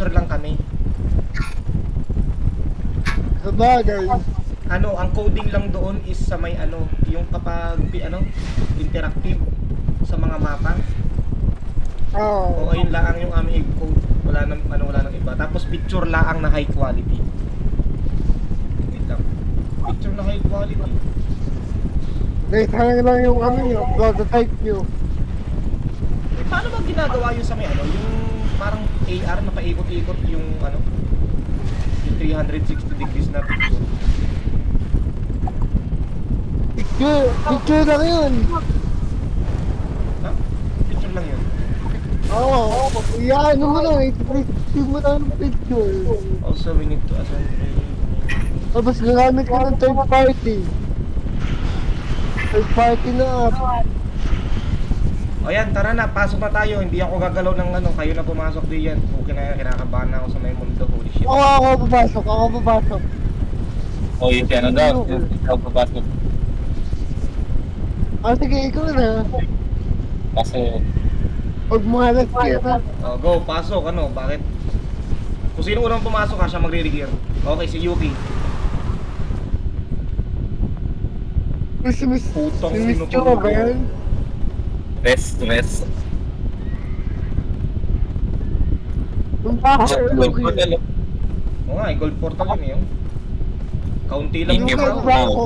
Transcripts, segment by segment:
picture lang kami. Sabagay. Ano, ang coding lang doon is sa may ano, yung kapag interactive sa mga mapa. Oo. O ayun lang yung aming code. Wala nang ano, wala nang iba. Tapos picture lang na high quality. Wait lang. Picture na high quality. Sayang lang yung ano nyo, prototype nyo. Eh, paano ba ginagawa yun sa may ano, yung parang AR na paikot-ikot yung ano, yung 360 degrees na picture. Picture lang yun. Ha? Picture lang yun. Oo. Ano mo lang, i-print mo lang ng picture. Also, we need to assign. Tapos gagamit ka ng third party. Third party na app. O yan, tara na, pasok na tayo. Hindi ako gagalaw ng ano, kayo na pumasok diyan. Okay na yan, kinakabahan na ako sa may mundo. Holy shit. Ako papasok. O yun siya, ano daw? Ikaw papasok. Sige, ikaw na. Kasi, Huwag mahalas ka. O, go, pasok, ano, bakit? Kung sino unang pumasok ha, siya magre-regear. Okay, si Yuki. Miss Putang Miss ino Cho ko. ba yan? rest. Yung bahay, Gold portal. Oo nga, gold portal yun eh. Yung kaunti lang Hindi yung mo. tao. baho.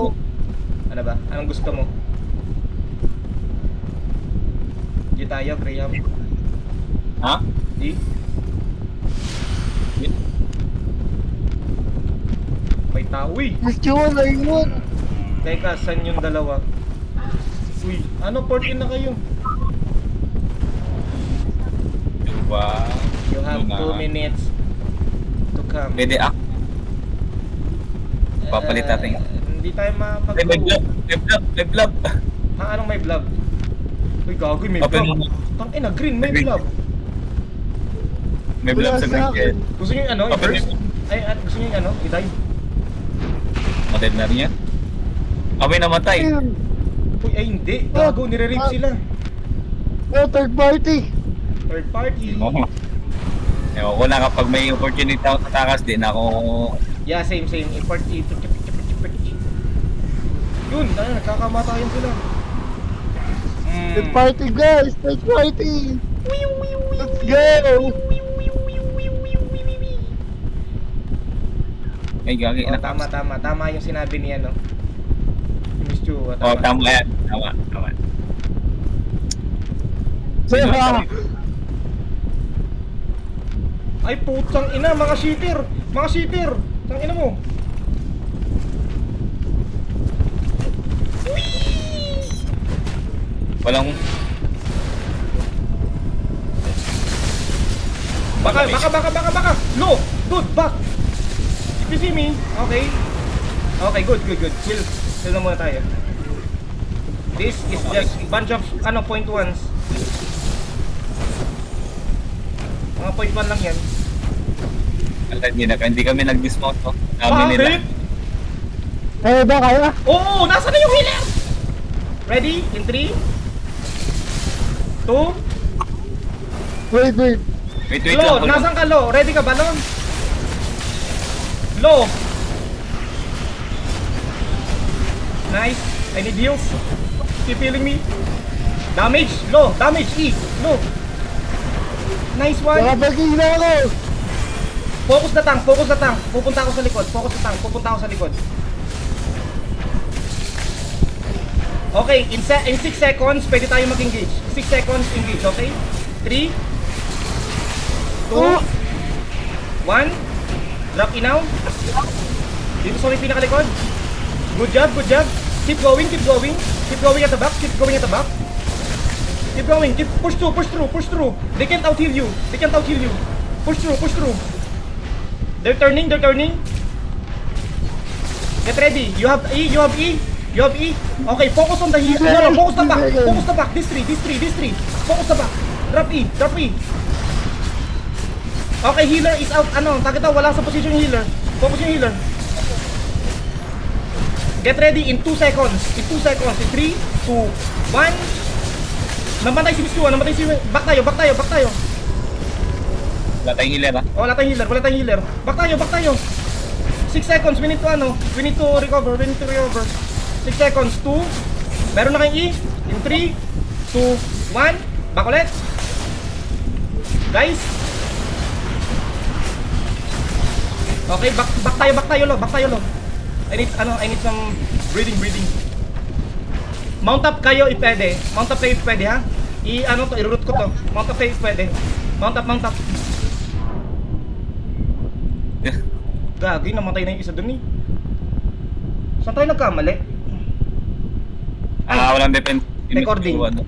Ano ba? Anong gusto mo? Di tayo, Graham. Ha? Di? May tao eh. Miss Cho na yun. Teka, saan yung dalawa? Uy, ano, port in na kayo? Diba? You have 2 minutes to come. Pwede papalit natin. Hindi tayo May mapag-go. vlog. Ha, anong may vlog? Uy, gagoy, may Open vlog. mo. Tangina, green, may Green. vlog. May vlog Wala sa sa Green akin. Gusto nyo yung ano, Open i-burst? mo. Ay, gusto nyo yung ano, i-dive? Model na rin yan. May namatay. Ayun. Uy, ay hindi. Gago, nire-rape sila. Third party. Third party. Oo. Ewan ko na kapag may opportunity ako sa takas, di na ako... Yeah, same. Import ito. Yun, nagkakamatayan sila. Third party guys. Third party. Let's go. Ay, gagi. Oh, tama yung sinabi ni ano. Miss Chu, Oh, tama yan. Tama. Ay putang ina, mga cheater. Tang ina mo. Walang... Baka. No, dude, back. If you see me, okay. Okay, good. Chill na muna tayo. This is just bunch of point ones. Mga point one lang yan. Hindi kami nag-dismount, no? Dami nila. Kaya ba kaya? Oo, nasa na yung healer? Ready? In 3 2 Wait. Wait Lo, lang. nasan ka Lo? Ready ka ba Lo? Lo. Nice. I need heals. Keep healing me. Damage. Lo. Damage. E. Lo. Nice one. Nakapaging na ako. Focus na tank. Pupunta ako sa likod. Pupunta ako sa likod. Okay, in 6 seconds, pwede tayo mag-engage. 6 seconds, engage, okay? 3 2 1 Drop in now. Dito sa may pinakalikod. Good job. Keep going at the back. Keep going. Push through. They can't out-heal you. Push through. They're turning. Get ready. You have E. Okay, focus on the heal. No, focus the back. This three. Focus the back. Drop E. Okay, healer is out. Takita, wala sa position yung healer. Focus yung healer. Get ready in 2 seconds. In 3, 2, 1. Namatay si Miss Chua. Back tayo. Wala tayong healer ha. Oh, wala tayong healer, wala tayong healer. Back tayo. 6 seconds, we need to we need to recover. 6 seconds, 2. Meron na kayong E. In 3, 2, 1. Back ulit. Guys. Okay, back tayo lo. I need some breathing. Mount up kayo if pwede. Ha. I-root ko to. Mount up kayo if pwede. Mount up. Gagi, namatay na yung isa dun eh. Saan tayo nagkamali? Walang defense. Recording. Ano.